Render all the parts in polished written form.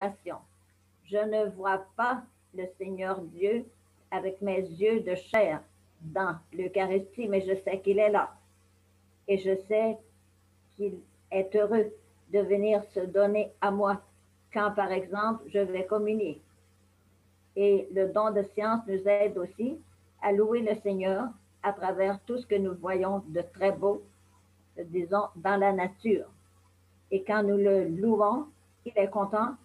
révélation. Je ne vois pas le Seigneur Dieu avec mes yeux de chair dans l'Eucharistie, mais je sais qu'il est là. Et je sais qu'il est heureux de venir se donner à moi quand, par exemple, je vais communier. Et le don de science nous aide aussi à louer le Seigneur à travers tout ce que nous voyons de très beau, disons, dans la nature. Et quand nous le louons, il est content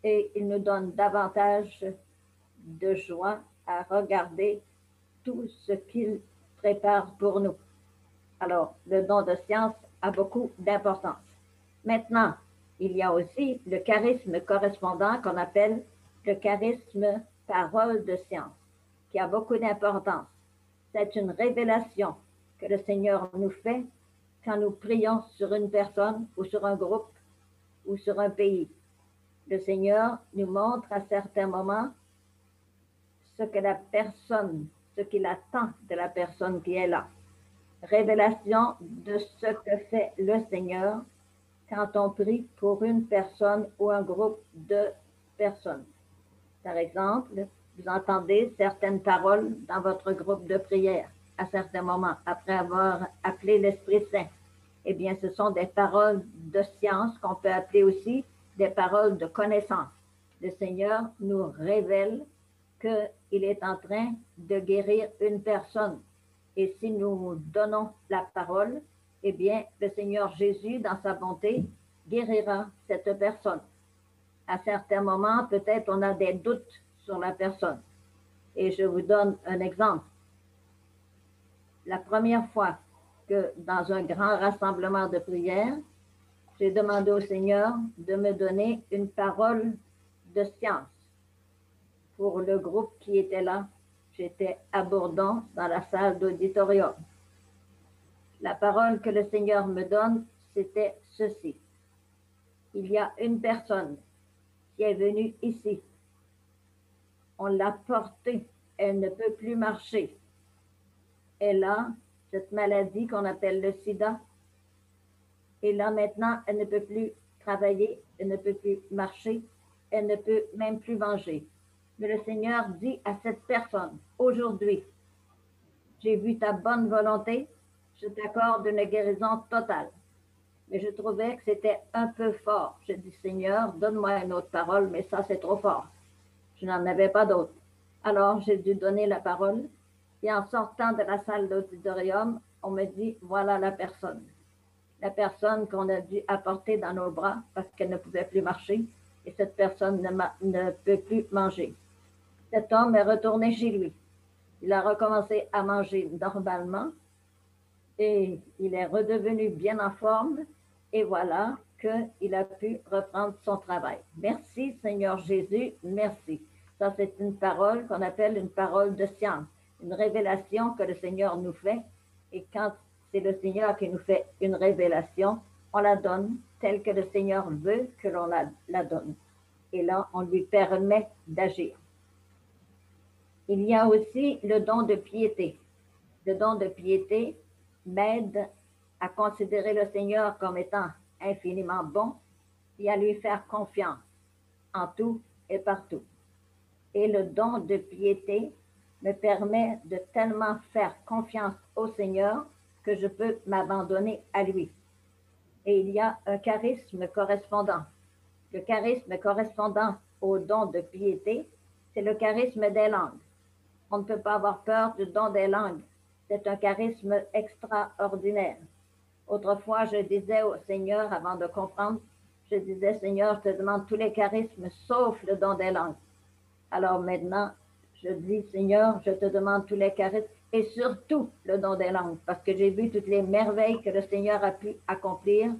et il nous donne davantage de joie à regarder tout ce qu'il prépare pour nous. Alors, le don de science a beaucoup d'importance. Maintenant, il y a aussi le charisme correspondant qu'on appelle le charisme parole de science, qui a beaucoup d'importance. C'est une révélation que le Seigneur nous fait quand nous prions sur une personne ou sur un groupe ou sur un pays. Le Seigneur nous montre à certains moments ce que la personne, ce qu'il attend de la personne qui est là. Révélation de ce que fait le Seigneur quand on prie pour une personne ou un groupe de personnes. Par exemple, vous entendez certaines paroles dans votre groupe de prière à certains moments, après avoir appelé l'Esprit Saint. Eh bien, ce sont des paroles de science qu'on peut appeler aussi des paroles de connaissance. Le Seigneur nous révèle qu'il est en train de guérir une personne. Et si nous donnons la parole, eh bien, le Seigneur Jésus, dans sa bonté, guérira cette personne. À certains moments, peut-être on a des doutes sur la personne. Et je vous donne un exemple. La première fois que dans un grand rassemblement de prière, j'ai demandé au Seigneur de me donner une parole de science pour le groupe qui était là. J'étais à Bourdon, dans la salle d'auditorium. La parole que le Seigneur me donne, c'était ceci. Il y a une personne qui est venue ici. On l'a portée. Elle ne peut plus marcher. Elle a cette maladie qu'on appelle le sida. Et là, maintenant, elle ne peut plus travailler, elle ne peut plus marcher, elle ne peut même plus manger. Mais le Seigneur dit à cette personne, aujourd'hui, j'ai vu ta bonne volonté, je t'accorde une guérison totale. Mais je trouvais que c'était un peu fort. J'ai dit, Seigneur, donne-moi une autre parole, mais ça, c'est trop fort. Je n'en avais pas d'autre. Alors, j'ai dû donner la parole. Et en sortant de la salle d'auditorium, on me dit, voilà la personne. La personne qu'on a dû apporter dans nos bras parce qu'elle ne pouvait plus marcher. Et cette personne ne peut plus manger. Cet homme est retourné chez lui. Il a recommencé à manger normalement. Et il est redevenu bien en forme. Et voilà qu'il a pu reprendre son travail. Merci, Seigneur Jésus, merci. Ça, c'est une parole qu'on appelle une parole de science, une révélation que le Seigneur nous fait. Et quand c'est le Seigneur qui nous fait une révélation, on la donne telle que le Seigneur veut que l'on la donne. Et là, on lui permet d'agir. Il y a aussi le don de piété. Le don de piété m'aide à considérer le Seigneur comme étant infiniment bon et à lui faire confiance en tout et partout. Et le don de piété me permet de tellement faire confiance au Seigneur que je peux m'abandonner à lui. Et il y a un charisme correspondant. Le charisme correspondant au don de piété, c'est le charisme des langues. On ne peut pas avoir peur du don des langues. C'est un charisme extraordinaire. Autrefois, je disais au Seigneur, avant de comprendre, je disais, Seigneur, je te demande tous les charismes, sauf le don des langues. Alors maintenant, je dis, Seigneur, je te demande tous les charismes et surtout le don des langues, parce que j'ai vu toutes les merveilles que le Seigneur a pu accomplir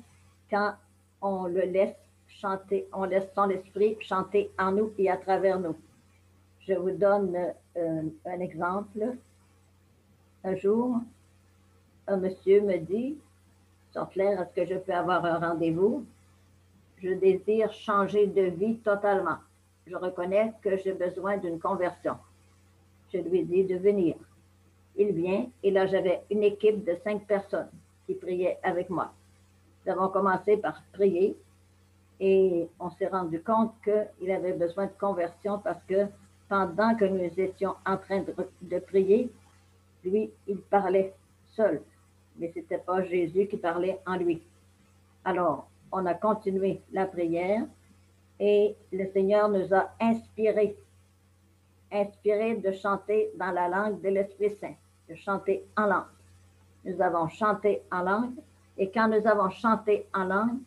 quand on le laisse chanter, on laisse son esprit chanter en nous et à travers nous. Je vous donne un exemple. Un jour, un monsieur me dit, Sœur Claire, est-ce que je peux avoir un rendez-vous? Je désire changer de vie totalement. Je reconnais que j'ai besoin d'une conversion. Je lui dis de venir. Il vient et là, j'avais une équipe de 5 personnes qui priaient avec moi. Nous avons commencé par prier Et on s'est rendu compte qu'il avait besoin de conversion parce que pendant que nous étions en train de prier, lui, il parlait seul. Mais ce n'était pas Jésus qui parlait en lui. Alors, on a continué la prière et le Seigneur nous a inspiré de chanter dans la langue de l'Esprit Saint, de chanter en langue. Nous avons chanté en langue et quand nous avons chanté en langue,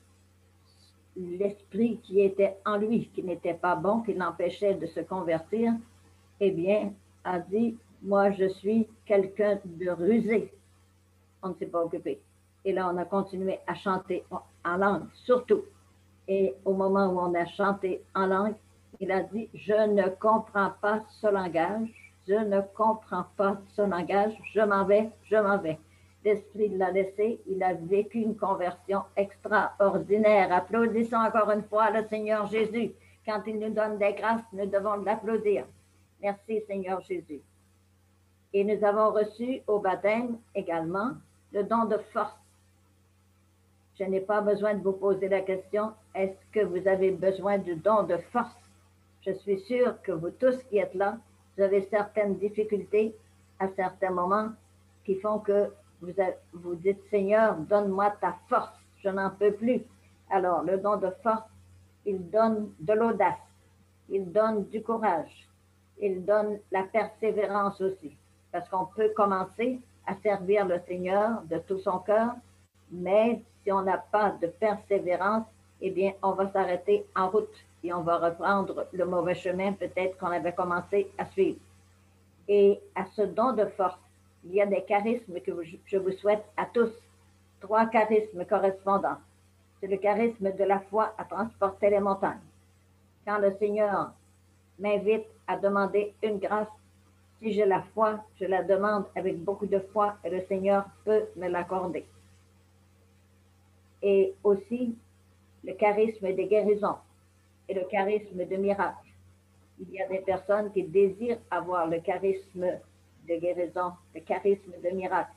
l'esprit qui était en lui, qui n'était pas bon, qui l'empêchait de se convertir, eh bien, a dit, moi, je suis quelqu'un de rusé. On ne s'est pas occupé. Et là, on a continué à chanter en langue, surtout. Et au moment où on a chanté en langue, il a dit, je ne comprends pas ce langage, je ne comprends pas ce langage, je m'en vais, je m'en vais. L'Esprit l'a laissé, il a vécu une conversion extraordinaire. Applaudissons encore une fois le Seigneur Jésus. Quand il nous donne des grâces, nous devons l'applaudir. Merci Seigneur Jésus. Et nous avons reçu au baptême également le don de force. Je n'ai pas besoin de vous poser la question, est-ce que vous avez besoin du don de force? Je suis sûre que vous tous qui êtes là, vous avez certaines difficultés à certains moments qui font que vous dites, Seigneur, donne-moi ta force, je n'en peux plus. Alors, le don de force, il donne de l'audace, il donne du courage, il donne la persévérance aussi. Parce qu'on peut commencer à servir le Seigneur de tout son cœur, mais si on n'a pas de persévérance, eh bien, on va s'arrêter en route et on va reprendre le mauvais chemin peut-être qu'on avait commencé à suivre. Et à ce don de force, il y a des charismes que je vous souhaite à tous. 3 charismes correspondants. C'est le charisme de la foi à transporter les montagnes. Quand le Seigneur m'invite à demander une grâce, si j'ai la foi, je la demande avec beaucoup de foi et le Seigneur peut me l'accorder. Et aussi le charisme des guérisons et le charisme de miracle. Il y a des personnes qui désirent avoir le charisme de guérison, le charisme de miracle.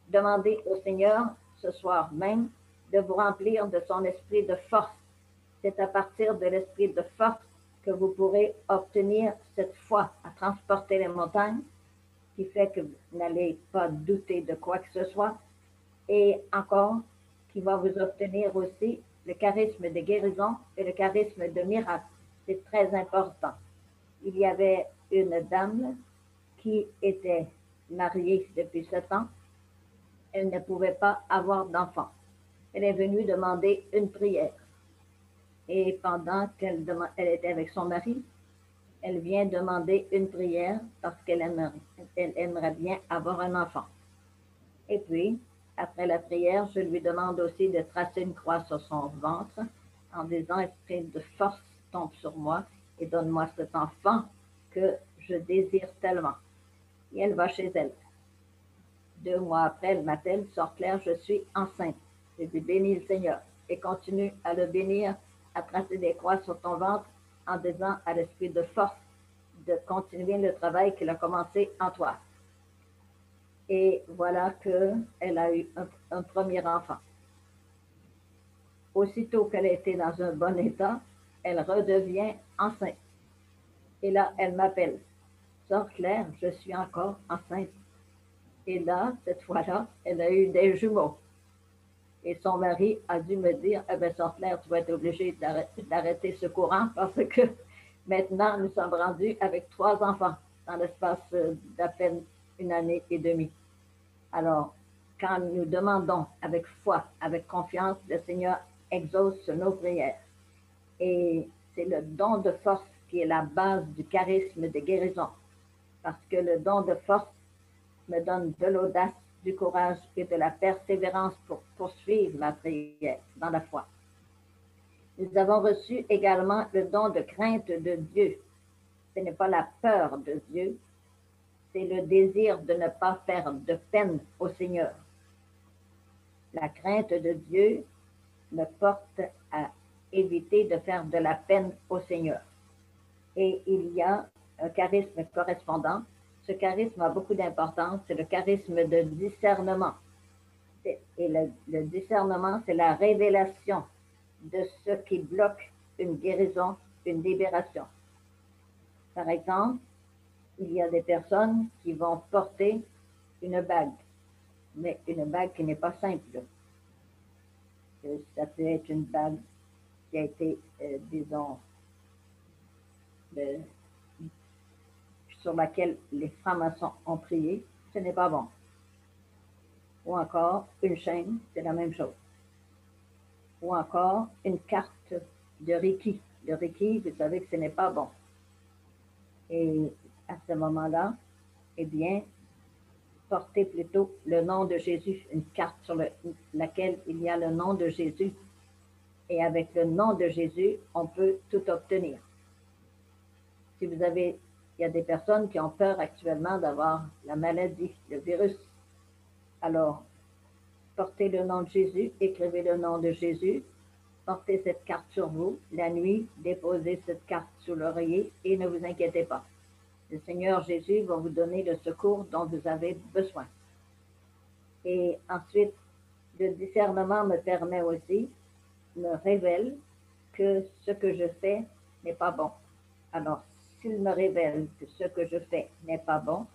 Demandez au Seigneur ce soir même de vous remplir de son esprit de force. C'est à partir de l'esprit de force que vous pourrez obtenir cette foi à transporter les montagnes, qui fait que vous n'allez pas douter de quoi que ce soit, et encore, qui va vous obtenir aussi le charisme de guérison et le charisme de miracle. C'est très important. Il y avait une dame qui était mariée depuis 7 ans. Elle ne pouvait pas avoir d'enfant. Elle est venue demander une prière. Et pendant qu'elle était avec son mari, elle vient demander une prière parce qu'elle aimerait bien avoir un enfant. Et puis, après la prière, je lui demande aussi de tracer une croix sur son ventre en disant, esprit de force, tombe sur moi et donne-moi cet enfant que je désire tellement. Et elle va chez elle. 2 mois après, elle m'appelle, Sœur Claire, je suis enceinte. Je lui bénis le Seigneur et continue à le bénir, à tracer des croix sur ton ventre en disant à l'esprit de force de continuer le travail qu'il a commencé en toi. Et voilà qu'elle a eu un premier enfant. Aussitôt qu'elle était dans un bon état, elle redevient enceinte. Et là, elle m'appelle. Sœur Claire, je suis encore enceinte. Et là, cette fois-là, elle a eu des jumeaux. Et son mari a dû me dire, eh bien, Sœur Claire, tu vas être obligée d'arrêter ce courant parce que maintenant, nous sommes rendus avec 3 enfants dans l'espace d'à peine 1 année et demie. Alors, quand nous demandons avec foi, avec confiance, le Seigneur exauce nos prières. Et c'est le don de force qui est la base du charisme de guérison. Parce que le don de force me donne de l'audace, du courage et de la persévérance pour poursuivre ma prière dans la foi. Nous avons reçu également le don de crainte de Dieu. Ce n'est pas la peur de Dieu, c'est le désir de ne pas faire de peine au Seigneur. La crainte de Dieu me porte à éviter de faire de la peine au Seigneur. Et il y a un charisme correspondant. Ce charisme a beaucoup d'importance, c'est le charisme de discernement. Et le discernement, c'est la révélation de ce qui bloque une guérison, une libération. Par exemple, il y a des personnes qui vont porter une bague, mais une bague qui n'est pas simple. Ça peut être une bague qui a été, disons, de, sur laquelle les francs-maçons ont prié, ce n'est pas bon. Ou encore une chaîne, c'est la même chose. Ou encore une carte de Reiki. Le Reiki, vous savez que ce n'est pas bon. Et à ce moment-là, eh bien, portez plutôt le nom de Jésus, une carte sur laquelle il y a le nom de Jésus. Et avec le nom de Jésus, on peut tout obtenir. Si vous avez, il y a des personnes qui ont peur actuellement d'avoir la maladie, le virus. Alors, portez le nom de Jésus, écrivez le nom de Jésus, portez cette carte sur vous. La nuit, déposez cette carte sous l'oreiller et ne vous inquiétez pas. Le Seigneur Jésus va vous donner le secours dont vous avez besoin. Et ensuite, le discernement me permet aussi, me révèle que ce que je fais n'est pas bon. Alors, s'il me révèle que ce que je fais n'est pas bon,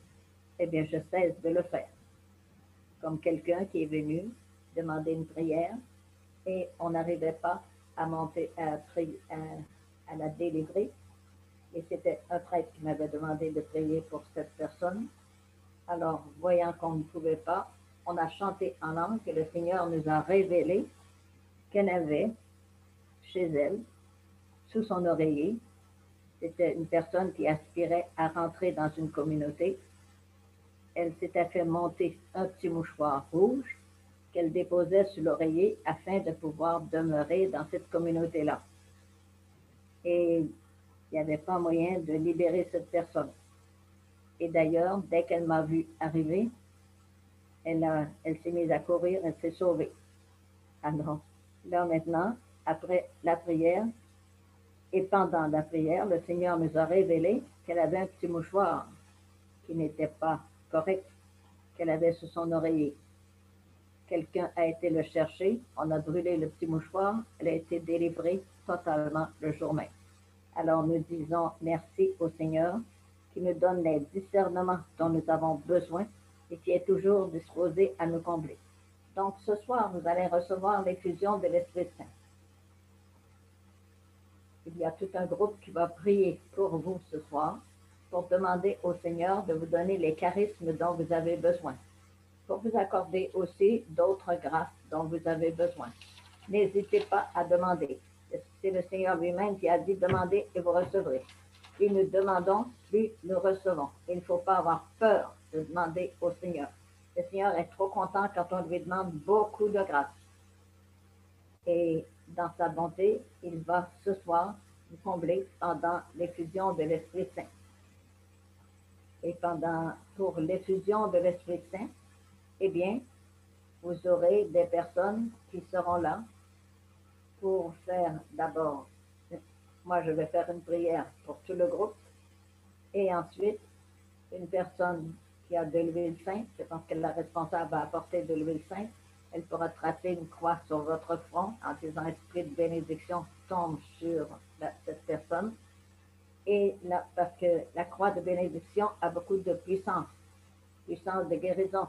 eh bien, je cesse de le faire. Comme quelqu'un qui est venu demander une prière et on n'arrivait pas à monter, à la délivrer. Et c'était un prêtre qui m'avait demandé de prier pour cette personne. Alors, voyant qu'on ne pouvait pas, on a chanté en langue et le Seigneur nous a révélé qu'elle avait chez elle, sous son oreiller, c'était une personne qui aspirait à rentrer dans une communauté. Elle s'était fait monter un petit mouchoir rouge qu'elle déposait sous l'oreiller afin de pouvoir demeurer dans cette communauté-là. Et il n'y avait pas moyen de libérer cette personne. Et d'ailleurs, dès qu'elle m'a vu arriver, elle s'est mise à courir, elle s'est sauvée. Alors, là maintenant, après la prière et pendant la prière, le Seigneur nous a révélé qu'elle avait un petit mouchoir qui n'était pas correct, qu'elle avait sous son oreiller. Quelqu'un a été le chercher, on a brûlé le petit mouchoir, elle a été délivrée totalement le jour même. Alors nous disons merci au Seigneur qui nous donne les discernements dont nous avons besoin et qui est toujours disposé à nous combler. Donc ce soir, vous allez recevoir l'effusion de l'Esprit Saint. Il y a tout un groupe qui va prier pour vous ce soir pour demander au Seigneur de vous donner les charismes dont vous avez besoin, pour vous accorder aussi d'autres grâces dont vous avez besoin. N'hésitez pas à demander. C'est le Seigneur lui-même qui a dit demandez et vous recevrez. Plus nous demandons, plus nous recevons. Il ne faut pas avoir peur de demander au Seigneur. Le Seigneur est trop content quand on lui demande beaucoup de grâce. Et dans sa bonté, il va ce soir vous combler pendant l'effusion de l'Esprit Saint. Et pour l'effusion de l'Esprit Saint, eh bien, vous aurez des personnes qui seront là pour faire d'abord, moi je vais faire une prière pour tout le groupe, et ensuite, une personne qui a de l'huile sainte, je pense que la responsable va apporter de l'huile sainte, elle pourra tracer une croix sur votre front en disant esprit de bénédiction tombe sur cette personne. Et là, parce que la croix de bénédiction a beaucoup de puissance, puissance de guérison,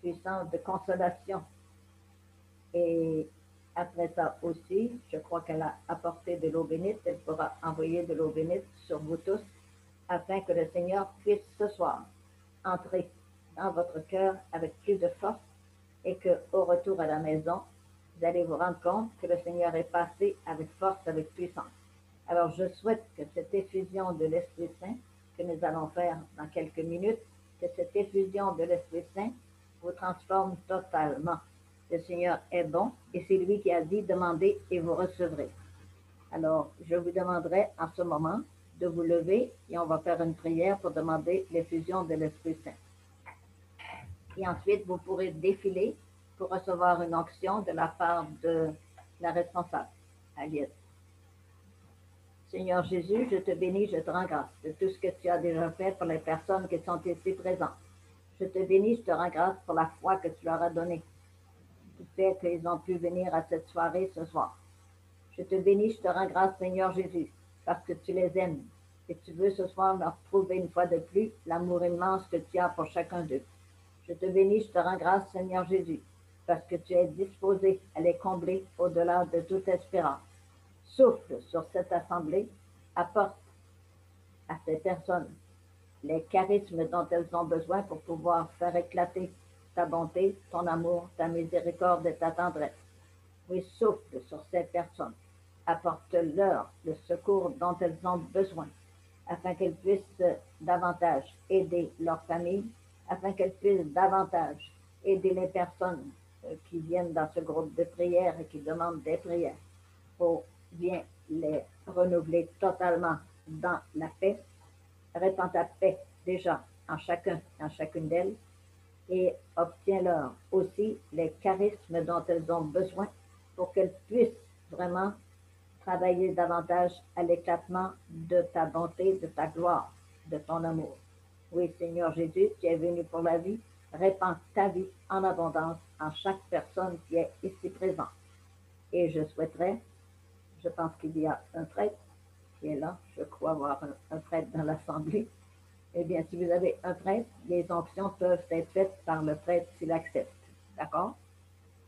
puissance de consolation. Et après ça aussi, je crois qu'elle a apporté de l'eau bénite, elle pourra envoyer de l'eau bénite sur vous tous, afin que le Seigneur puisse ce soir entrer dans votre cœur avec plus de force et qu'au retour à la maison, vous allez vous rendre compte que le Seigneur est passé avec force, avec puissance. Alors je souhaite que cette effusion de l'Esprit Saint que nous allons faire dans quelques minutes, que cette effusion de l'Esprit Saint vous transforme totalement. Le Seigneur est bon et c'est lui qui a dit demandez et vous recevrez. Alors je vous demanderai en ce moment de vous lever et on va faire une prière pour demander l'effusion de l'Esprit Saint. Et ensuite, vous pourrez défiler pour recevoir une onction de la part de la responsable, Aliette. Seigneur Jésus, je te bénis, je te rends grâce de tout ce que tu as déjà fait pour les personnes qui sont ici présentes. Je te bénis, je te rends grâce pour la foi que tu leur as donnée, qui fait qu'ils ont pu venir à cette soirée ce soir. Je te bénis, je te rends grâce, Seigneur Jésus, parce que tu les aimes. Et tu veux ce soir leur prouver une fois de plus l'amour immense que tu as pour chacun d'eux. Je te bénis, je te rends grâce, Seigneur Jésus, parce que tu es disposé à les combler au-delà de toute espérance. Souffle sur cette assemblée, apporte à ces personnes les charismes dont elles ont besoin pour pouvoir faire éclater ta bonté, ton amour, ta miséricorde et ta tendresse. Oui, souffle sur ces personnes, apporte-leur le secours dont elles ont besoin, afin qu'elles puissent davantage aider leur famille, afin qu'elles puissent davantage aider les personnes qui viennent dans ce groupe de prière et qui demandent des prières, pour bien les renouveler totalement dans la paix. Répands ta paix déjà en chacun et en chacune d'elles et obtiens-leur aussi les charismes dont elles ont besoin pour qu'elles puissent vraiment travailler davantage à l'éclatement de ta bonté, de ta gloire, de ton amour. Oui, Seigneur Jésus, tu es venu pour la vie. Répands ta vie en abondance en chaque personne qui est ici présente. Et je souhaiterais, je pense qu'il y a un prêtre qui est là, je crois voir un prêtre dans l'assemblée. Eh bien, si vous avez un prêtre, les onctions peuvent être faites par le prêtre s'il accepte. D'accord?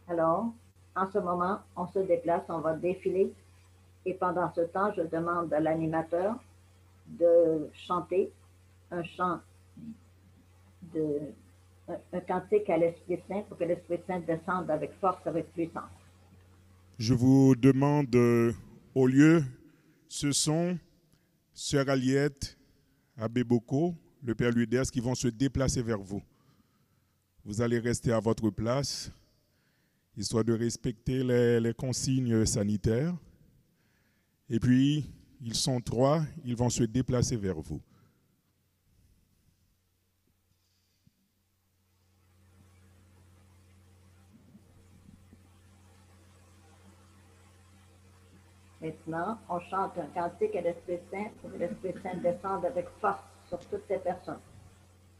Alors, en ce moment, on se déplace, on va défiler. Et pendant ce temps, je demande à l'animateur de chanter un chant, un cantique à l'Esprit Saint pour que l'Esprit Saint descende avec force, avec puissance. Je vous demande, au lieu, ce sont Sœur Aliette, Abbé Boko, le Père Luders qui vont se déplacer vers vous. Vous allez rester à votre place, histoire de respecter les consignes sanitaires. Et puis, ils sont 3, ils vont se déplacer vers vous. Maintenant, on chante un cantique à l'Esprit Saint pour que l'Esprit Saint descende avec force sur toutes ces personnes.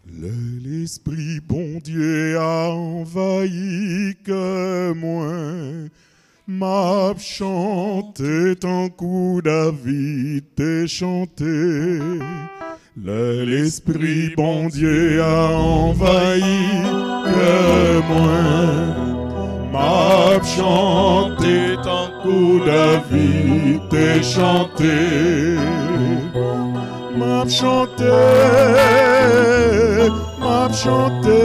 L'Esprit bon Dieu a envahi que moi, m'a chanté tant coup David t'ai chanté. L'Esprit bon Dieu a envahi que moi, m'a chanté tant coup David t'ai chanté. M'a chanté, m'a chanté,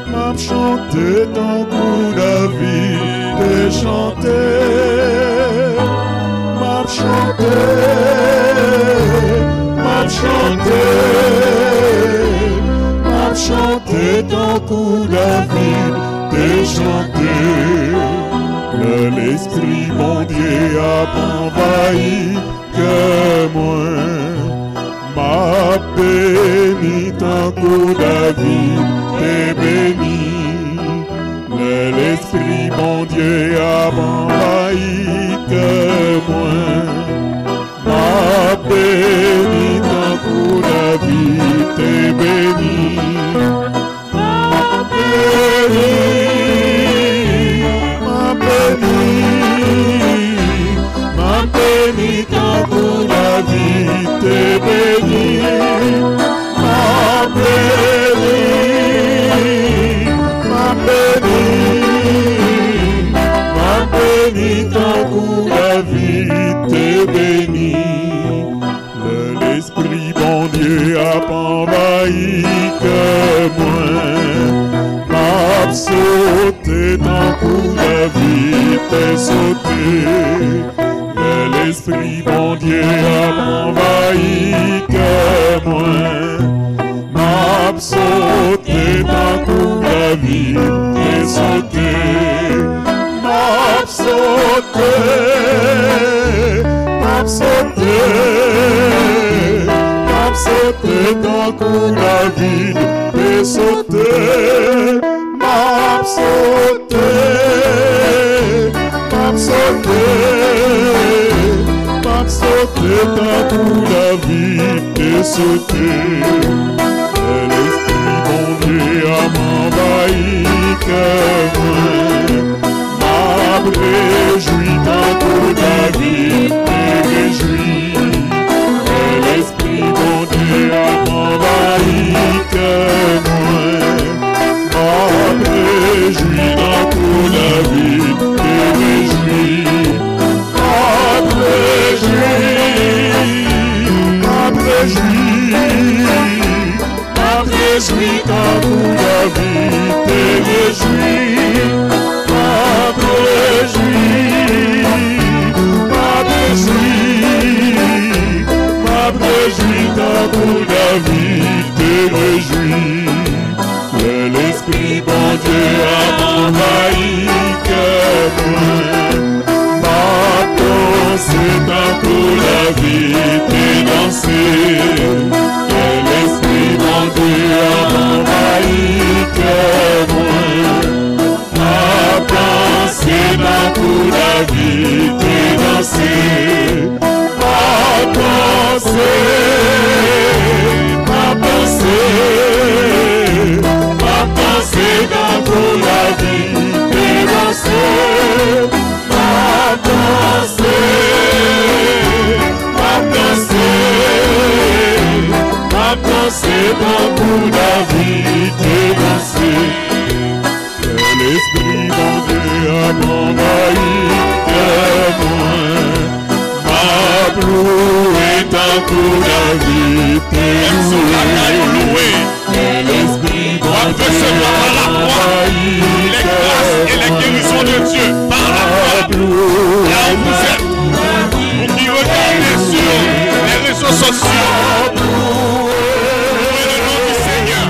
m'a chanté tant que David t'ai chanté. M'a chanté, m'a chanté, m'a chanté tant que David t'ai chanté. L'Esprit mon Dieu a envahi que moi, m'a béni tant que David t'est béni. L'Esprit mon Dieu a envahi que moi, m'a béni tant que David t'est béni. M'a béni, m'a béni, m'a béni tant que David t'est béni. M'a béni, m'a béni, m'a béni tant que David t'est béni. L'Esprit bon Dieu a envahi que moi, m'a sauté tant que David t'est sauté. L'Esprit bon Dieu a envahi que moi, m'a sauté tant que David t'est sauté. M'a sauté, m'a sauté, m'a sauté tant que David t'est sauté. M'a sauté, m'a sauté, m'a sauté tant que David t'est sauté. L'Esprit bon Dieu a envahi que moi, m'a réjouis tant que David te réjouis. Et l'Esprit bon Dieu a envahi que moi. M'a réjoui tant que David te réjouis. M'a réjoui tant que David te réjouis. M'a réjoui tant que David te réjouis. L'Esprit bon Dieu a envahi que moi. Ma danse tant que David te danser. L'Esprit bon Dieu a envahi que moi. Ma danse tant que David te danser. Ma danse dans pour la vie et danser, ma danser dans pour la vie et danser. L'Esprit bon Dieu a envahi que moi, ma loué tant pour la vie et loué. L'Esprit bon Dieu recevoir par la foi les grâces et les guérisons de Dieu par la foi. Là où vous êtes, vous qui regardez sur les réseaux sociaux, louez le nom du Seigneur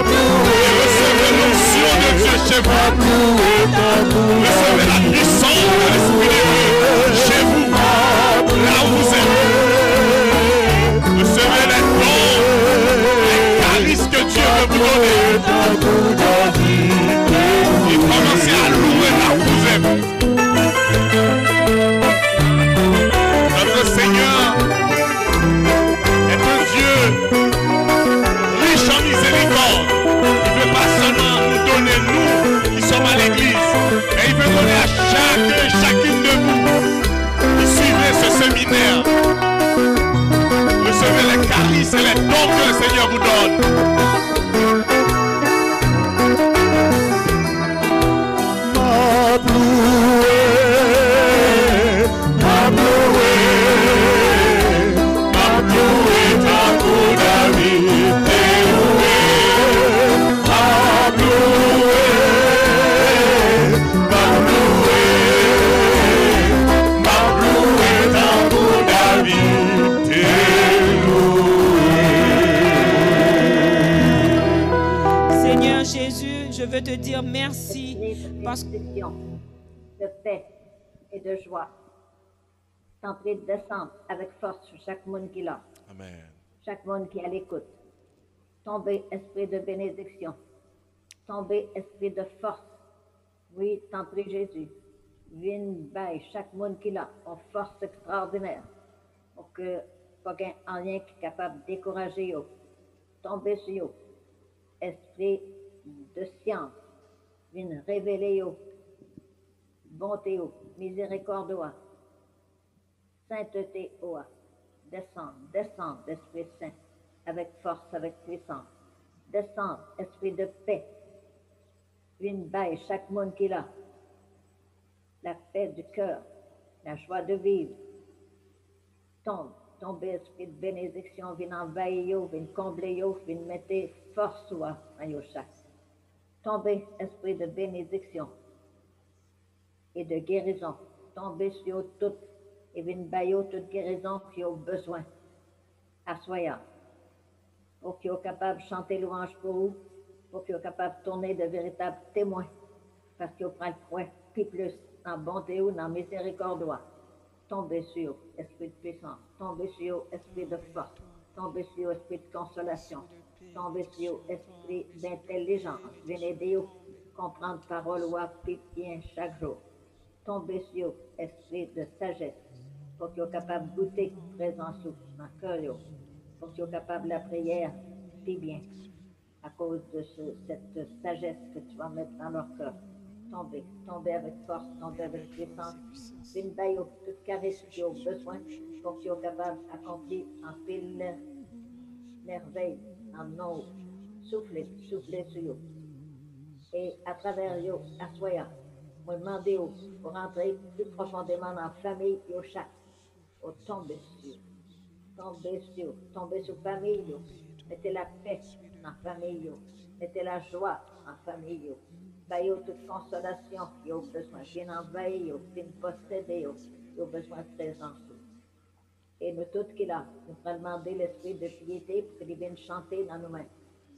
et recevez l'onction de Dieu chez vous. Recevez la puissance de l'Esprit de Dieu chez vous, là où vous êtes. Recevez les dons, les charismes que Dieu veut vous donner. Et commencez à louer là où vous êtes. Notre Seigneur est un Dieu riche en miséricorde. Il ne veut pas seulement nous donner, nous qui sommes à l'église, mais il veut donner à chacun et chacune de vous qui suivez ce séminaire. Recevez les charismes et les dons que le Seigneur vous donne. Je veux te dire merci parce que de paix et de joie. T'en prie de descendre avec force sur chaque monde qui l'a. Amen. Chaque monde qui est à l'écoute. Tombez esprit de bénédiction. Tombez esprit de force. Oui, t'en prie Jésus. Viens by chaque monde qui l'a en force extraordinaire. Pour que pas qu'un rien qui est capable de décourager eux. Tombez sur eux. Esprit de science, viens révéler bonté, miséricorde, sainteté, descend, Esprit Saint, avec force, avec puissance, descend, Esprit de paix, viens bailler chaque monde qui l'a, la paix du cœur, la joie de vivre, tombe, Esprit de bénédiction, viens envahir, viens combler, viens mettre force à chaque. Tombez, esprit de bénédiction et de guérison. Tombez sur toutes et venez bailler toute guérison qui ont besoin. Assoyez. Pour qu'ils soient capables de chanter louange pour vous, pour qu'ils soient capables de tourner de véritables témoins. Parce qu'ils prennent le point, puis plus, dans bonté ou dans miséricorde. Tombez sur esprit de puissance. Tombez sur esprit de force. Tombez sur esprit de consolation. Tombez sur esprit d'intelligence. Venez aider à comprendre parole ou appliquer bien chaque jour. Tombez sur esprit de sagesse. Pour qu'ils soient capables de goûter présence dans le cœur. Pour qu'ils soient capables de la prière, puis bien. À cause de cette sagesse que tu vas mettre dans leur cœur. tomber avec force, tomber avec puissance. Une baille tout charisme qui a besoin pour qu'ils soient capables d'accomplir en pile merveille, en nom, souffler sur eux. Et à travers eux, assoyant, moi demander pour entrer plus profondément dans la famille et au chaque, au tomber sur famille, mettez la paix dans la famille, mettez la joie en famille. Baillez toute consolation qui a besoin, qui envahit, qui posséder, qui a besoin de présence. Et nous tous qui là, nous allons demander l'esprit de piété pour qu'il vienne chanter dans nous-mêmes.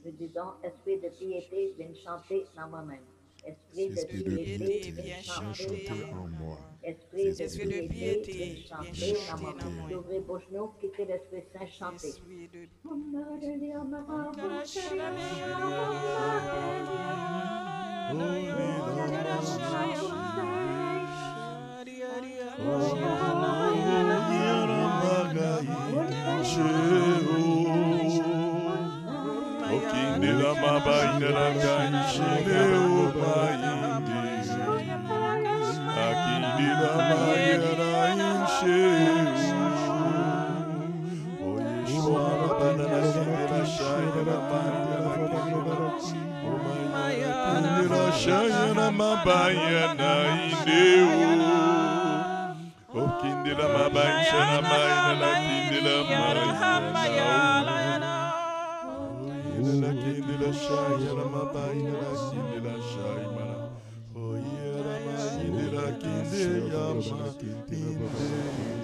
Nous disons, esprit de piété, viens chanter dans moi-même. Esprit de piété, viens chanter en moi. Esprit de piété, viens chanter dans moi-même. Ouvrez vos genoux, quittez l'Esprit Saint, chantez.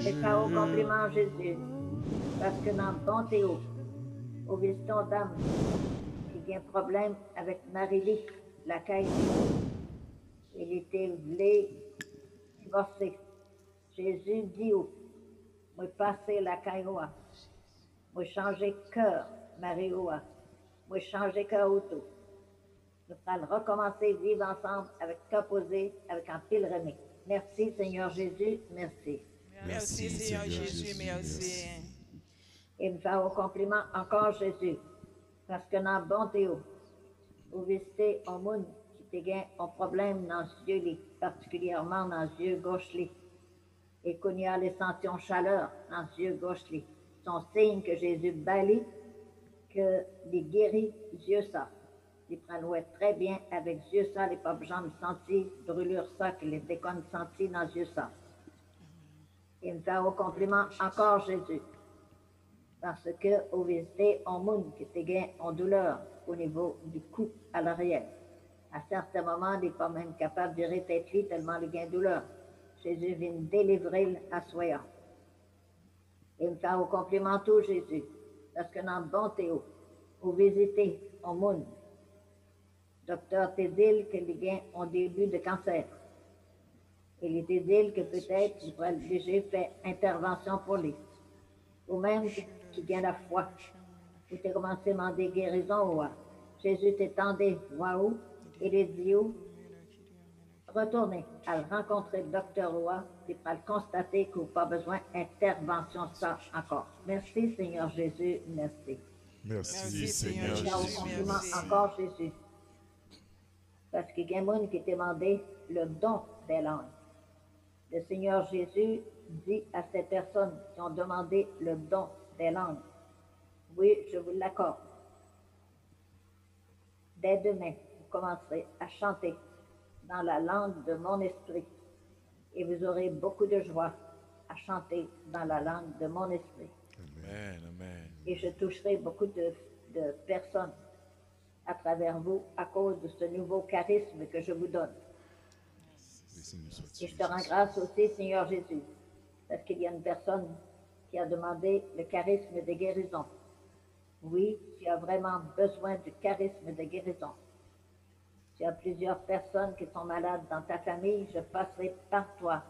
Et pas au compliment Jésus, parce que dans le bon Théo, au visiton d'âme, qui a un problème avec Marie-Lie, la caille, il était voulu divorcer. Jésus dit où? Moi passer la caille, moi changer cœur, Marie-Oua, moi changer cœur auto. Nous allons recommencer à vivre ensemble avec composé, avec un pile remis. Merci Seigneur Jésus, merci. Merci Seigneur Jésus, merci. Et nous faisons au compliment encore Jésus, parce que dans le bon Théo, vous visitez un monde qui a un problème dans les yeux, particulièrement dans les yeux gauche, et qu'on y a les sentions chaleur dans les yeux gauche. Son signe que Jésus bâlit, que les guérit yeux ça. Il prend très bien avec yeux ça, les pas besoin de sentir brûlure ça, que les déconnes sentir dans yeux ça. Il me fait au compliment encore Jésus. Parce que vous visitez un monde qui était en douleur au niveau du cou à l'arrière. À certains moments, il n'est pas même capable de répéter tellement il a douleur. Jésus vient délivrer à soyant. Il me fait au compliment tout Jésus. Parce que dans le bon Théo, vous visitez un monde. Docteur te dit qu'il y a un début de cancer. Il te dit que peut-être il pourrait déjà faire intervention pour lui. Ou même qui vient la foi. Vous avez commencé à demander guérison. Jésus t'étendait, où? Il est dit où? Retournez à le rencontrer le docteur Roy et pour le constater qu'il n'a pas besoin d'intervention ça encore. Merci Seigneur Jésus, merci. Merci Seigneur Jésus. Merci. Encore Jésus. Parce qu'il y a des gens qui demandaient le don des langues. Le Seigneur Jésus dit à ces personnes qui ont demandé le don des langues, oui, je vous l'accorde. Dès demain, vous commencerez à chanter dans la langue de mon esprit et vous aurez beaucoup de joie à chanter dans la langue de mon esprit. Amen, amen. Et je toucherai beaucoup de personnes à travers vous à cause de ce nouveau charisme que je vous donne. Et je te rends grâce aussi, Seigneur Jésus, parce qu'il y a une personne qui a demandé le charisme de guérison. Oui, tu as vraiment besoin du charisme de guérison. Tu as plusieurs personnes qui sont malades dans ta famille, je passerai par toi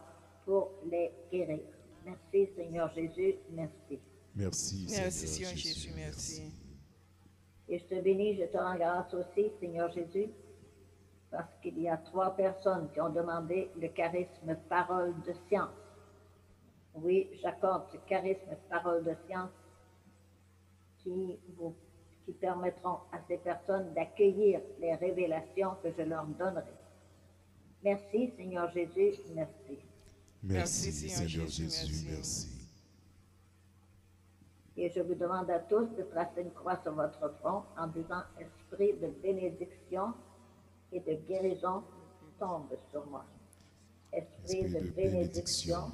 pour les guérir. Merci, Seigneur Jésus, merci. Merci Seigneur Jésus, merci. Et je te bénis, je te rends grâce aussi, Seigneur Jésus, parce qu'il y a 3 personnes qui ont demandé le charisme parole de science. Oui, j'accorde ce charisme parole de science qui permettront à ces personnes d'accueillir les révélations que je leur donnerai. Merci, Seigneur Jésus, merci. Merci, Seigneur Jésus, merci. Et je vous demande à tous de tracer une croix sur votre front en disant « Esprit de bénédiction et de guérison tombe sur moi. » Esprit de bénédiction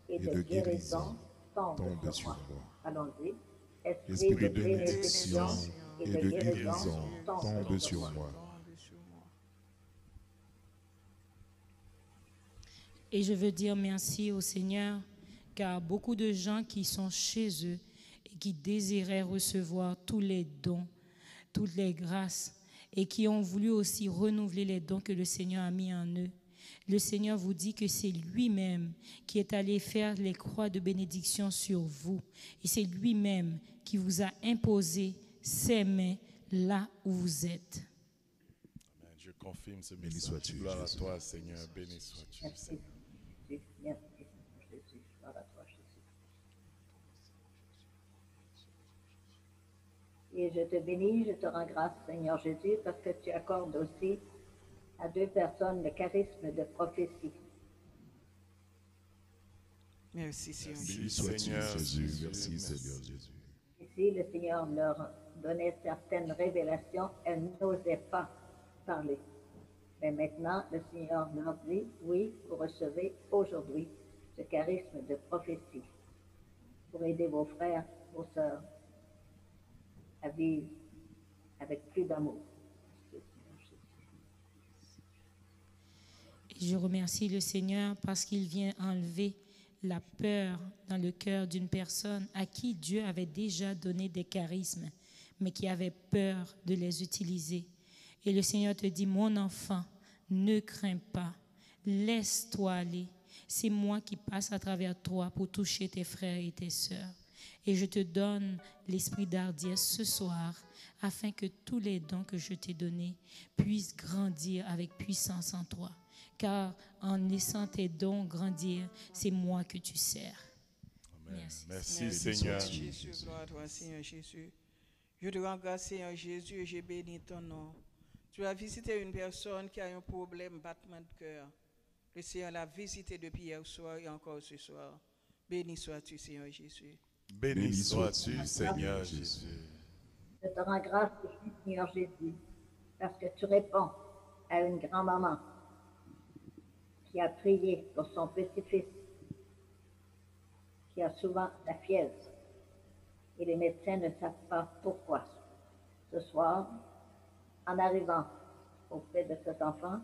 et de guérison tombe sur moi. Allons-y. Esprit de bénédiction et de guérison tombe sur moi. Et je veux dire merci au Seigneur, car beaucoup de gens qui sont chez eux et qui désiraient recevoir tous les dons, toutes les grâces, et qui ont voulu aussi renouveler les dons que le Seigneur a mis en eux. Le Seigneur vous dit que c'est lui-même qui est allé faire les croix de bénédiction sur vous. Et c'est lui-même qui vous a imposé ses mains là où vous êtes. Amen. Je confirme ce message. Gloire à toi, Seigneur. Béni sois-tu, Seigneur. Merci, Jésus. Gloire à toi, Jésus. Et je te bénis, je te rends grâce, Seigneur Jésus, parce que tu accordes aussi à 2 personnes le charisme de prophétie. Merci, Seigneur Merci, Jésus. Seigneur Jésus, Jésus. merci, Seigneur Jésus. Ici, le Seigneur leur donnait certaines révélations, elles n'osaient pas parler. Mais maintenant, le Seigneur leur dit, oui, vous recevez aujourd'hui ce charisme de prophétie pour aider vos frères, vos sœurs à vivre avec plus d'amour. Et je remercie le Seigneur parce qu'il vient enlever la peur dans le cœur d'une personne à qui Dieu avait déjà donné des charismes, mais qui avait peur de les utiliser. Et le Seigneur te dit, mon enfant, ne crains pas, laisse-toi aller. C'est moi qui passe à travers toi pour toucher tes frères et tes sœurs. Et je te donne l'esprit d'hardiesse ce soir, afin que tous les dons que je t'ai donnés puissent grandir avec puissance en toi. Car en laissant tes dons grandir, c'est moi que tu sers. Amen. Merci. Merci, Seigneur. Jésus, gloire à toi, Seigneur Jésus. Je te rends grâce, Seigneur Jésus, et je bénis ton nom. Tu as visité une personne qui a un problème, battement de cœur. Le Seigneur l'a visité depuis hier soir et encore ce soir. Béni sois-tu, Seigneur Jésus. Béni sois-tu, Seigneur Jésus. Je te rends grâce, Seigneur Jésus, parce que tu réponds à une grand-maman qui a prié pour son petit-fils, qui a souvent la fièvre. Et les médecins ne savent pas pourquoi. Ce soir, en arrivant auprès de cet enfant,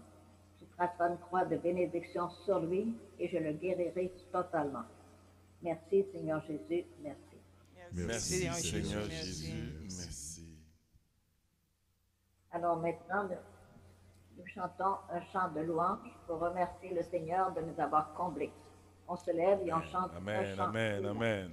tu traceras une croix de bénédiction sur lui et je le guérirai totalement. Merci, Seigneur Jésus. Merci. Merci, Seigneur Jésus. Merci. Merci. Alors maintenant, nous chantons un chant de louange pour remercier le Seigneur de nous avoir comblés. On se lève et on chante un Amen, chant. amen, amen.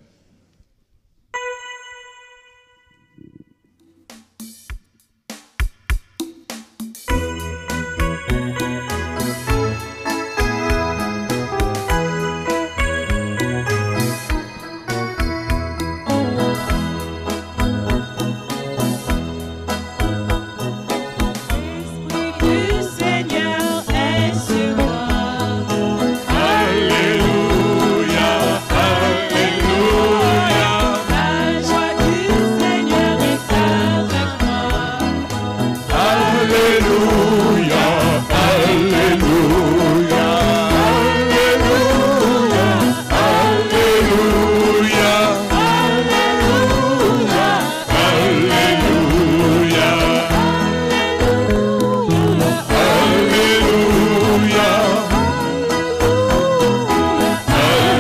Du Seigneur est sur moi. Alléluia, alléluia. La joie du Seigneur est avec moi. Alléluia, alléluia. Alléluia,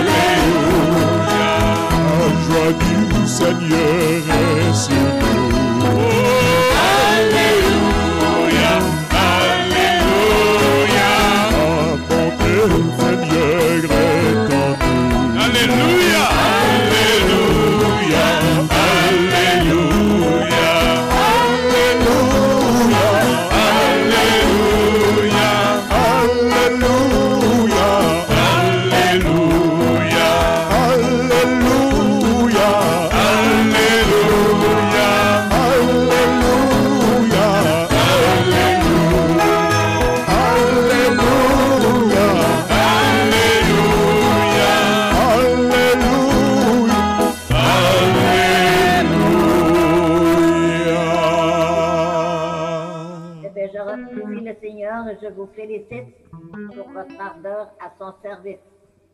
alléluia. La joie du Seigneur est sur nous. Alléluia, alléluia. La bonté du Seigneur est en nous. Alléluia, alléluia, alléluia. Alléluia, Alléluia, Alléluia, alléluia. je vous félicite pour votre ardeur à son service.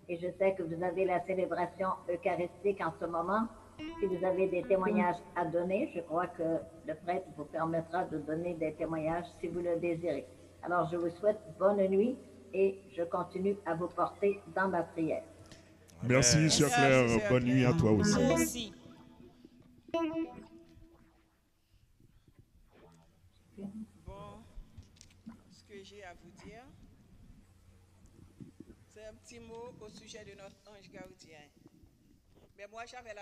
Et je sais que vous avez la célébration eucharistique en ce moment. Si vous avez des témoignages à donner, je crois que le prêtre vous permettra de donner des témoignages si vous le désirez. Alors, je vous souhaite bonne nuit et je continue à vous porter dans ma prière. Merci, chère Claire. Bonne nuit à toi aussi. Merci. Bon, ce que j'ai à vous dire, c'est un petit mot au sujet de notre ange gardien. Mais moi, j'avais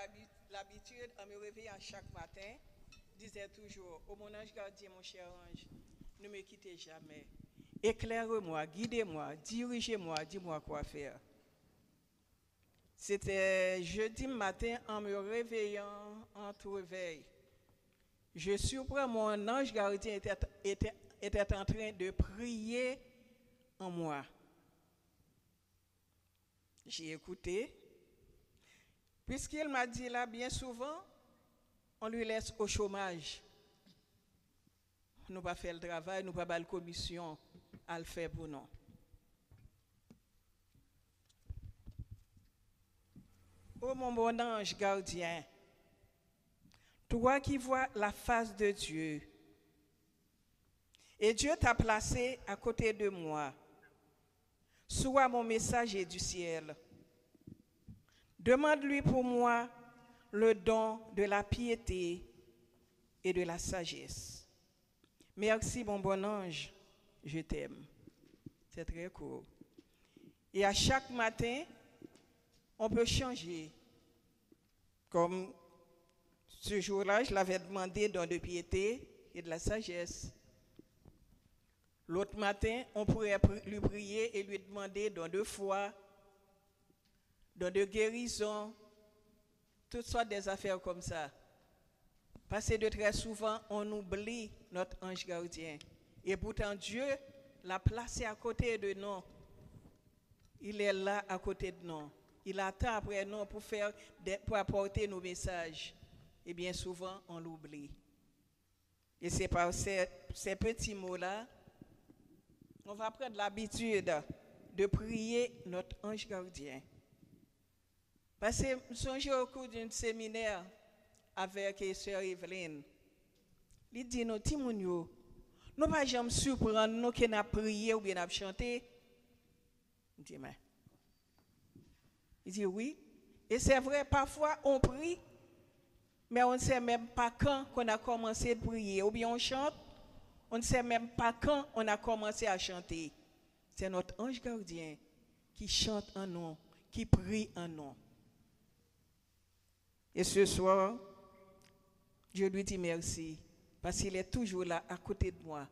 l'habitude, en me réveillant chaque matin, disais toujours, oh mon ange gardien, mon cher ange, ne me quittez jamais. Éclaire-moi, guidez-moi, dirigez-moi, dis-moi quoi faire. C'était jeudi matin, en me réveillant en tout réveil. Je surprends mon ange gardien était en train de prier en moi. J'ai écouté. Puisqu'il m'a dit là, bien souvent, on lui laisse au chômage. Nous pas faire le travail, nous pas faire la commission à le faire pour nous. Oh mon bon ange gardien, toi qui vois la face de Dieu, et Dieu t'a placé à côté de moi, sois mon messager du ciel. Demande-lui pour moi le don de la piété et de la sagesse. Merci mon bon ange, je t'aime. C'est très court. Et à chaque matin, on peut changer. Comme ce jour-là, je l'avais demandé don de piété et de la sagesse. L'autre matin, on pourrait lui prier et lui demander don de foi, don de guérison, toutes sortes des affaires comme ça. Parce que de très souvent, on oublie notre ange gardien. Et pourtant, Dieu l'a placé à côté de nous. Il est là à côté de nous. Il attend après nous pour apporter nos messages. Et bien souvent, on l'oublie. Et c'est par ces petits mots-là, on va prendre l'habitude de prier notre ange gardien. Parce que je songeais au cours d'un séminaire avec sœur Evelyne. Il dit, nous, Timounio, nous ne pouvons pas jamais surprendre nous qui avons prié ou bien avons chanté. Il dit, mais. Il dit, oui. Et c'est vrai, parfois on prie, mais on ne sait même pas quand on a commencé à prier. Ou bien on chante, on ne sait même pas quand on a commencé à chanter. C'est notre ange gardien qui chante en nous, qui prie en nous. Et ce soir, Dieu lui dit merci, parce qu'il est toujours là à côté de moi.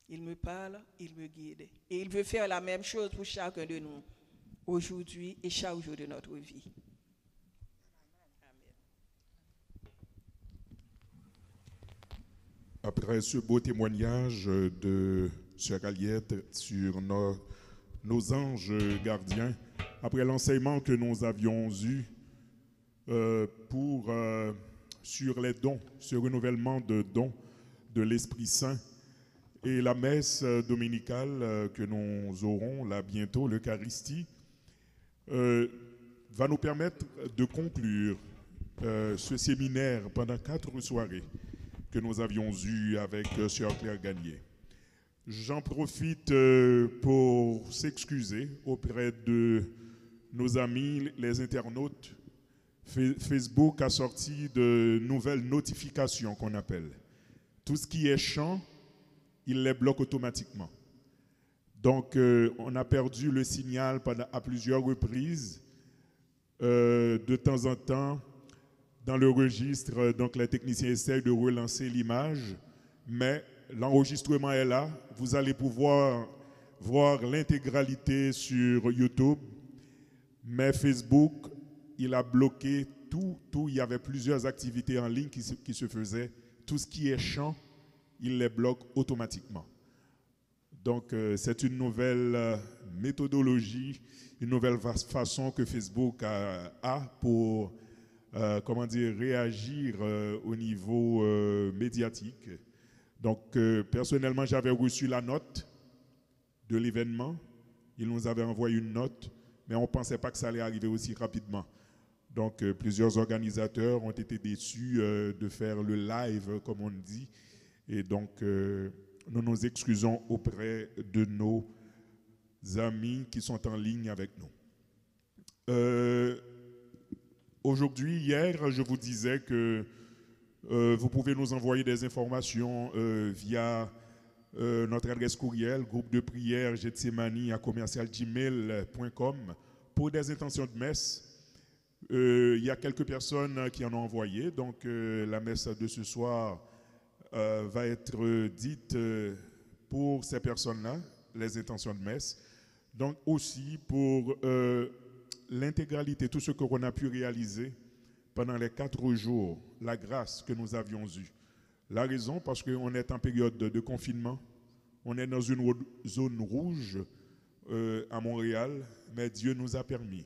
Il me parle, il me guide. Et il veut faire la même chose pour chacun de nous, aujourd'hui et chaque jour de notre vie. Après ce beau témoignage de Sœur Aliette sur nos anges gardiens, après l'enseignement que nous avions eu sur les dons, ce renouvellement de dons de l'Esprit Saint et la messe dominicale que nous aurons là bientôt, l'Eucharistie, va nous permettre de conclure ce séminaire pendant 4 soirées que nous avions eu avec Sœur Claire Gagné. J'en profite pour s'excuser auprès de nos amis, les internautes. Facebook a sorti de nouvelles notifications qu'on appelle. Tout ce qui est chant, il les bloque automatiquement. Donc, on a perdu le signal à plusieurs reprises. De temps en temps, dans le registre, donc les techniciens essayent de relancer l'image, mais l'enregistrement est là. Vous allez pouvoir voir l'intégralité sur YouTube, mais Facebook, il a bloqué tout. Il y avait plusieurs activités en ligne qui se faisaient. Tout ce qui est chant, il les bloque automatiquement. Donc, c'est une nouvelle méthodologie, une nouvelle façon que Facebook a pour réagir au niveau médiatique. Donc, personnellement, j'avais reçu la note de l'événement. Il nous avait envoyé une note, mais on ne pensait pas que ça allait arriver aussi rapidement. Donc, plusieurs organisateurs ont été déçus de faire le live, comme on dit. Et donc, nous nous excusons auprès de nos amis qui sont en ligne avec nous. Aujourd'hui, hier, je vous disais que vous pouvez nous envoyer des informations via notre adresse courriel, groupe de prière getsemani@commercial-gmail.com pour des intentions de messe. Il y a quelques personnes qui en ont envoyé, donc la messe de ce soir va être dite pour ces personnes-là, les intentions de messe. Donc aussi pour l'intégralité, tout ce qu'on a pu réaliser pendant les 4 jours, la grâce que nous avions eue. La raison, parce qu'on est en période de confinement, on est dans une zone rouge à Montréal, mais Dieu nous a permis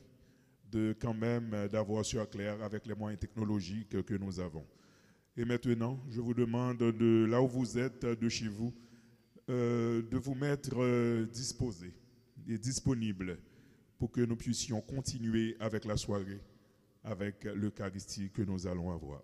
quand même d'avoir sur clair avec les moyens technologiques que nous avons. Et maintenant, je vous demande de là où vous êtes, de chez vous, de vous mettre disposés et disponibles pour que nous puissions continuer avec la soirée, avec l'Eucharistie que nous allons avoir.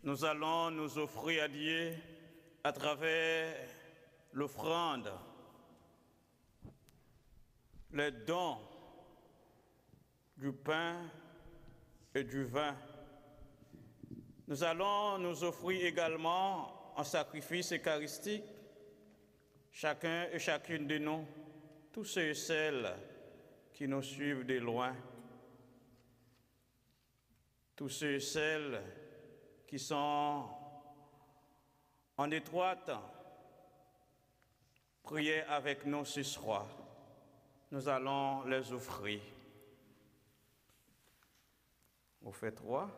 Nous allons nous offrir à Dieu à travers l'offrande, les dons du pain et du vin. Nous allons nous offrir également en sacrifice eucharistique, chacun et chacune de nous, tous ceux et celles qui nous suivent de loin, tous ceux et celles qui sont en étroite prière avec nous ce soir. Nous allons les offrir. Au fait 3.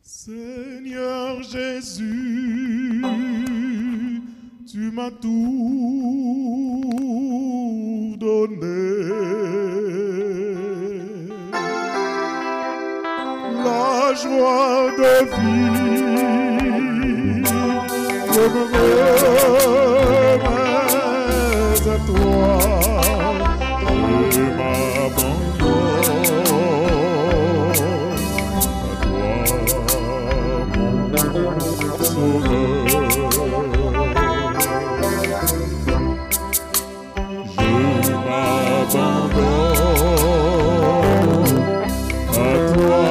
Seigneur Jésus, tu m'as tout donné. La joie de vivre, je me remets à toi, je m'abandonne à toi, mon sauveur. Je m'abandonne à toi.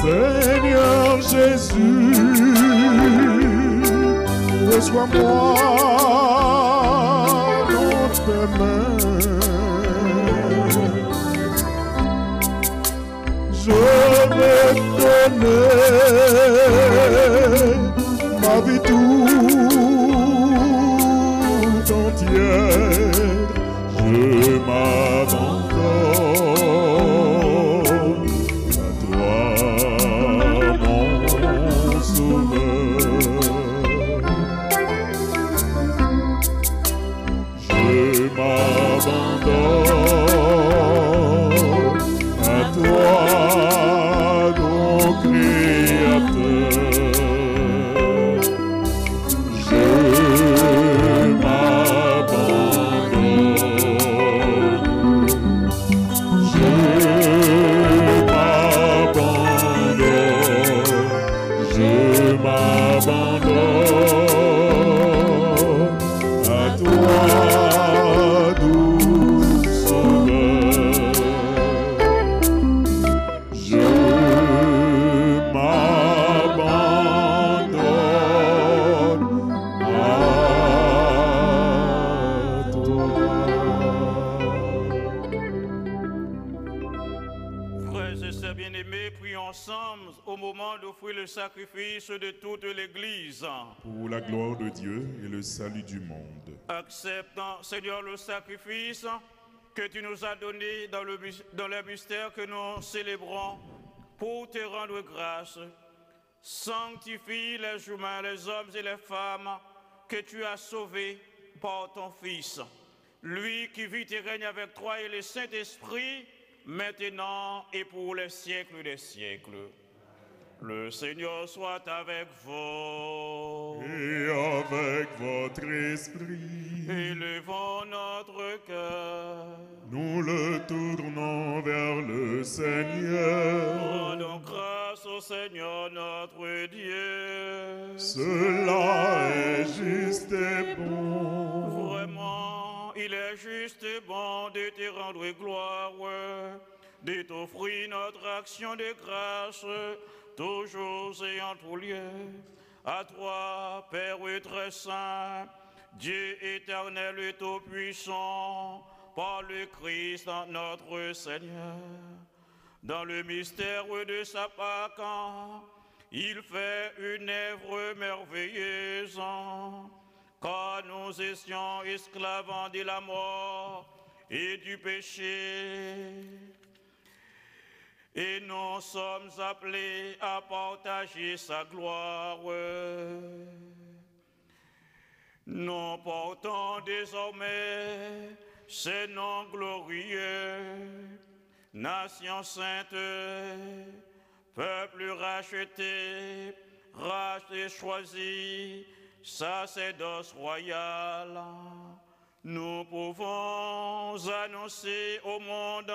Seigneur Jésus, reçois-moi dans tes mains. Je vais donner ma vie tout entière. Je m'abandonne à toi, mon sauveur. Je m'abandonne à toi, mon Créateur. Je le sacrifice de toute l'Église. Pour la gloire de Dieu et le salut du monde. Accepte, Seigneur, le sacrifice que tu nous as donné dans le mystère que nous célébrons pour te rendre grâce. Sanctifie les humains, les hommes et les femmes que tu as sauvés par ton Fils. Lui qui vit et règne avec toi et le Saint-Esprit, maintenant et pour les siècles des siècles. Le Seigneur soit avec vous. Et avec votre esprit. Élevons notre cœur. Nous le tournons vers le Seigneur. Rendons grâce au Seigneur notre Dieu. Cela est juste et bon. Vraiment, il est juste et bon de te rendre gloire, de t'offrir notre action de grâce, toujours et en tout lieu. À toi, Père très saint, Dieu éternel et tout-puissant, par le Christ notre Seigneur. Dans le mystère de sa Pâque, il fait une œuvre merveilleuse, car nous étions esclaves de la mort et du péché. Et nous sommes appelés à partager sa gloire. Nous portons désormais ces noms glorieux, nation sainte, peuple racheté, race choisie, sacerdoce royal. Nous pouvons annoncer au monde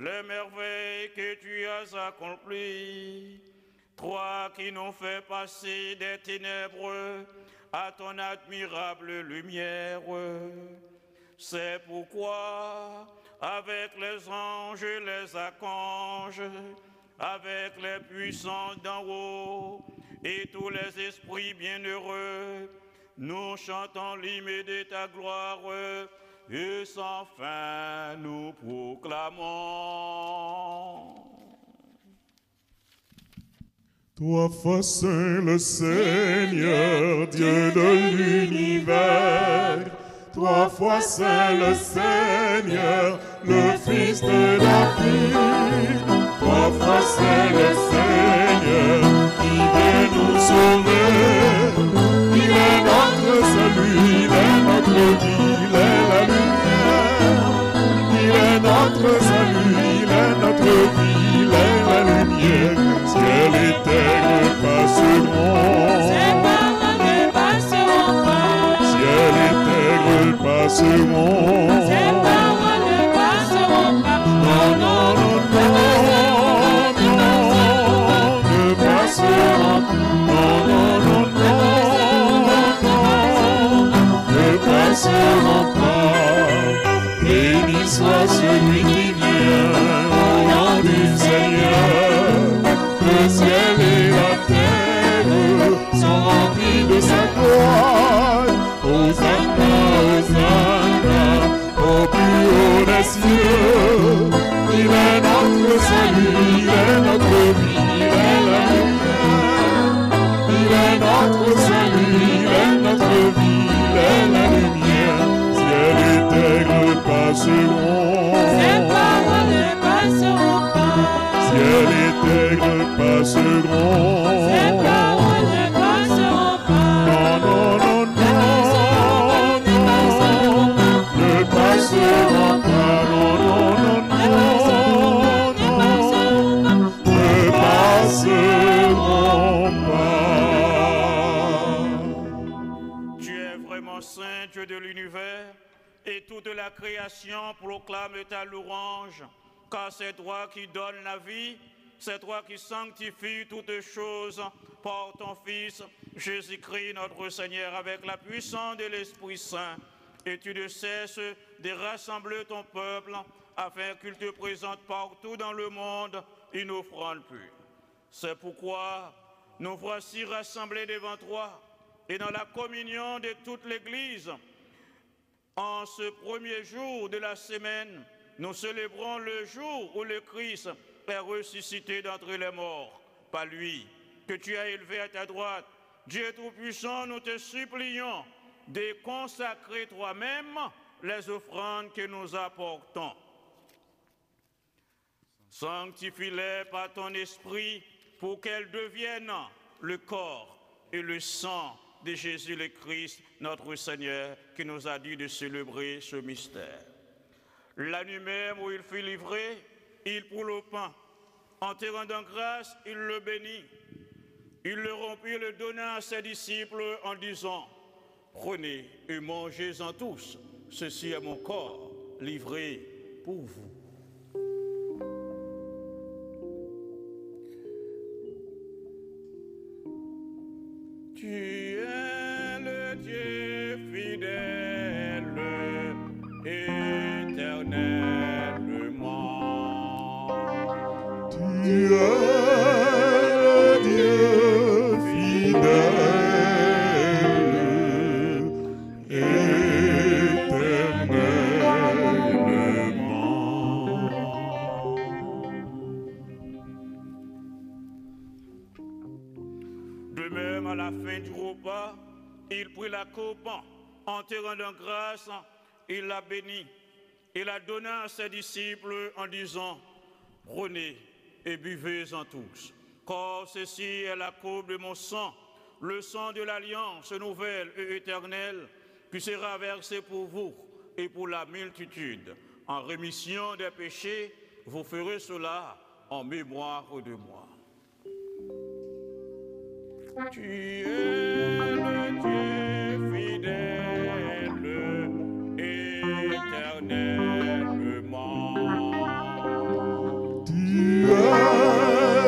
les merveilles que tu as accomplies, toi qui nous fais passer des ténèbres à ton admirable lumière. C'est pourquoi, avec les anges et les archanges, avec les puissances d'en haut et tous les esprits bienheureux, nous chantons l'hymne de ta gloire et sans fin nous proclamons. Toi, fois saint le Seigneur, Dieu de l'univers. Toi, fois saint le Seigneur, le Fils de David. Toi, fois saint le Seigneur, qui vient nous sauver. Il est notre salut, il est notre vie, il est la lumière. Il est notre salut, il est notre vie, il est la lumière. Ciel et terre passeront. Ces paroles ne passeront pas. Ciel et terre passeront. Ces paroles ne passeront pas. Non, non, non, non, non, ne passeront pas. Non, non, non, non, non, ne passeront pas. Béni soit celui qui vient au nom du Seigneur. Le le ciel et la terre sont remplis de sa gloire. Hosanna, Hosanna, au plus haut des cieux. Il est notre salut, il est notre vie, il est la lumière. Il est notre salut, il est notre vie, il est la lumière. Ciel et terre passeront, Ces paroles ne passeront pas. ciel et terre passeront, Ces paroles ne passeront pas. non, non, non, non, non, ne passeront pas, non, non, non, non, non, ne passeront pas. Tu es vraiment saint, Dieu de l'univers, et toute la création proclame ta louange, car c'est toi qui donnes la vie, c'est toi qui sanctifies toutes choses par ton Fils, Jésus-Christ notre Seigneur, avec la puissance de l'Esprit Saint. Et tu ne cesses de rassembler ton peuple afin qu'il te présente partout dans le monde une offrande pure. C'est pourquoi nous voici rassemblés devant toi et dans la communion de toute l'Église. En ce premier jour de la semaine, nous célébrons le jour où le Christ est ressuscité d'entre les morts. Par lui, que tu as élevé à ta droite, Dieu Tout-Puissant, nous te supplions de consacrer toi-même les offrandes que nous apportons. Sanctifie-les par ton esprit pour qu'elles deviennent le corps et le sang de Jésus le Christ, notre Seigneur, qui nous a dit de célébrer ce mystère. La nuit même où il fut livré, il prit le pain. En te rendant grâce, il le bénit. Il le rompit et le donna à ses disciples en disant, « Prenez et mangez-en tous, ceci est mon corps livré pour vous. » Tu es le Dieu fidèle, éternellement. Tu es le Dieu fidèle, éternellement. De même, à la fin du repas, il prit la coupe, en te rendant grâce, il la bénit. Il la donna à ses disciples en disant, « Prenez et buvez-en tous, car ceci est la coupe de mon sang, le sang de l'alliance nouvelle et éternelle, qui sera versé pour vous et pour la multitude. En rémission des péchés, vous ferez cela en mémoire de moi. » Tu es le Dieu fidèle, éternellement. Tu es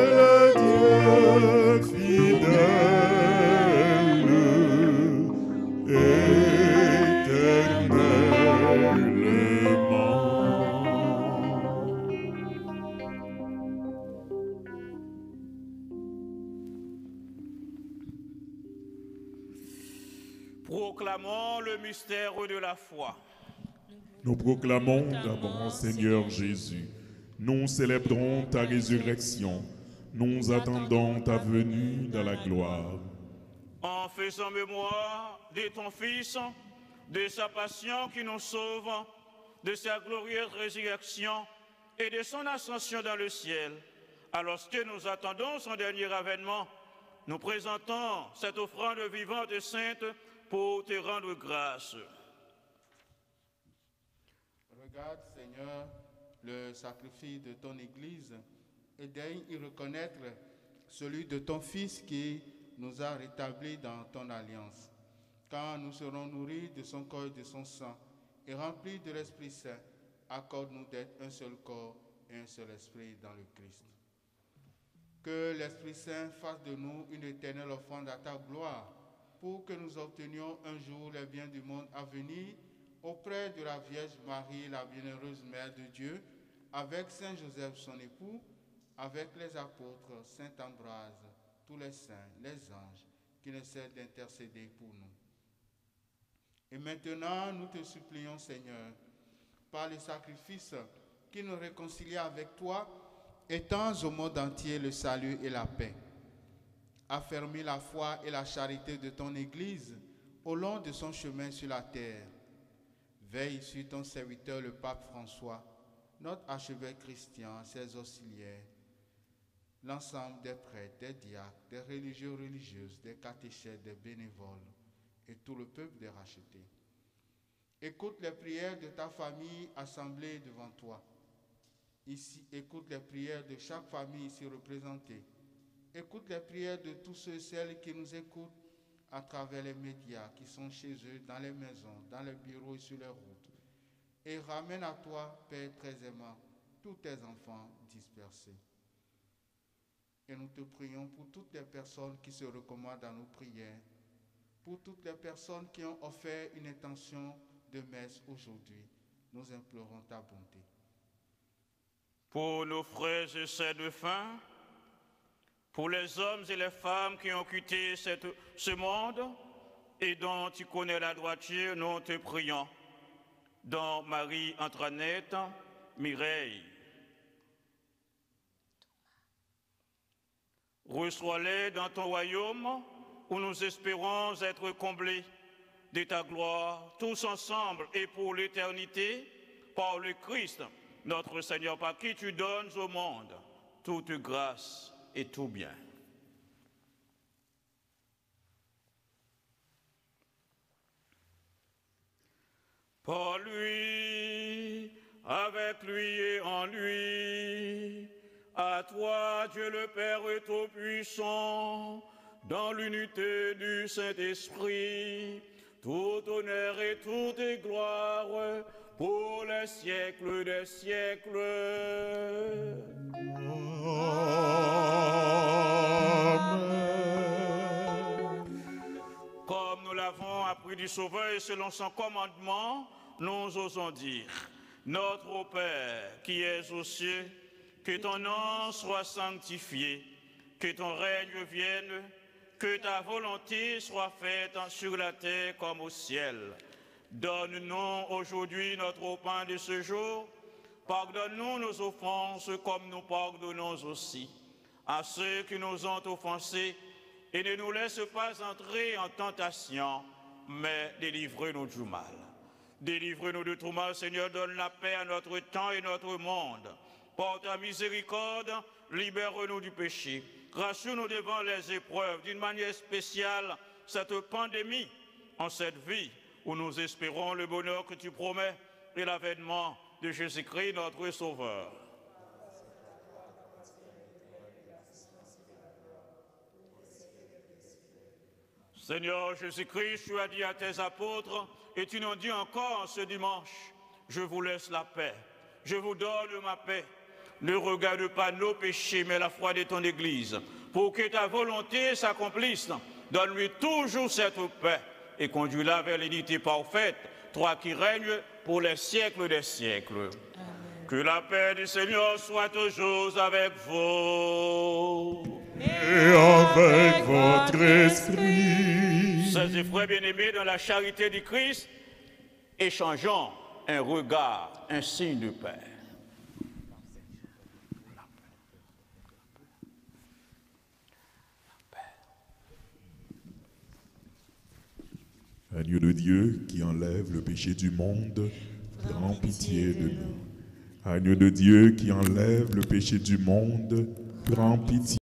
le Dieu fidèle, Proclamons le mystère de la foi. Nous proclamons d'abord, Seigneur Jésus, nous célébrons ta résurrection, nous attendons ta venue dans la gloire. En faisant mémoire de ton Fils, de sa passion qui nous sauve, de sa glorieuse résurrection et de son ascension dans le ciel, alors que nous attendons son dernier avènement, nous présentons cette offrande vivante et sainte pour te rendre grâce. Regarde, Seigneur, le sacrifice de ton Église et daigne y reconnaître celui de ton Fils qui nous a rétablis dans ton alliance. Quand nous serons nourris de son corps et de son sang et remplis de l'Esprit Saint, accorde-nous d'être un seul corps et un seul esprit dans le Christ. Que l'Esprit Saint fasse de nous une éternelle offrande à ta gloire, pour que nous obtenions un jour les biens du monde à venir auprès de la Vierge Marie, la bienheureuse Mère de Dieu, avec Saint Joseph son époux, avec les apôtres, saint Ambroise, tous les saints, les anges, qui ne cessent d'intercéder pour nous. Et maintenant, nous te supplions, Seigneur, par le sacrifice qui nous réconcilie avec toi, étends au monde entier le salut et la paix. Affermis la foi et la charité de ton Église au long de son chemin sur la terre. Veille sur ton serviteur, le pape François, notre archevêque Christian, ses auxiliaires, l'ensemble des prêtres, des diacres, des religieux, religieuses, des catéchètes, des bénévoles et tout le peuple des rachetés. Écoute les prières de ta famille assemblée devant toi. Ici, écoute les prières de chaque famille ici représentée. Écoute les prières de tous ceux et celles qui nous écoutent à travers les médias, qui sont chez eux, dans les maisons, dans les bureaux et sur les routes. Et ramène à toi, Père très aimant, tous tes enfants dispersés. Et nous te prions pour toutes les personnes qui se recommandent à nos prières, pour toutes les personnes qui ont offert une intention de messe aujourd'hui. Nous implorons ta bonté. Pour nos frères et sœurs de faim, pour les hommes et les femmes qui ont quitté ce monde et dont tu connais la droiture, nous te prions. Dans Marie-Antoinette, Mireille. Reçois-les dans ton royaume où nous espérons être comblés de ta gloire, tous ensemble et pour l'éternité, par le Christ, notre Seigneur, par qui tu donnes au monde toute grâce et tout bien. Par lui, avec lui et en lui, à toi, Dieu le Père Tout-Puissant, dans l'unité du Saint-Esprit, tout honneur et toute gloire pour les siècles des siècles. Comme nous l'avons appris du Sauveur et selon son commandement, nous osons dire, notre Père qui es aux cieux, que ton nom soit sanctifié, que ton règne vienne, que ta volonté soit faite sur la terre comme au ciel. Donne-nous aujourd'hui notre pain de ce jour. Pardonne-nous nos offenses comme nous pardonnons aussi à ceux qui nous ont offensés. Et ne nous laisse pas entrer en tentation, mais délivre-nous du mal. Délivre-nous de tout mal, Seigneur, donne la paix à notre temps et notre monde. Par ta miséricorde, libère-nous du péché. Rassure-nous devant les épreuves, d'une manière spéciale, cette pandémie, en cette vie où nous espérons le bonheur que tu promets et l'avènement de Jésus-Christ, notre Sauveur. Seigneur Jésus-Christ, tu as dit à tes apôtres, et tu nous dis encore ce dimanche, je vous laisse la paix, je vous donne ma paix. Ne regarde pas nos péchés, mais la foi de ton Église. Pour que ta volonté s'accomplisse, donne-lui toujours cette paix et conduis-la vers l'unité parfaite, toi qui règnes pour les siècles des siècles. Amen. Que la paix du Seigneur soit toujours avec vous. Et avec votre esprit. Sœurs et frères bien-aimés, dans la charité du Christ, échangeons un regard, un signe de paix. Agneau de Dieu qui enlève le péché du monde, prends pitié de nous. Agneau de Dieu qui enlève le péché du monde, prends pitié.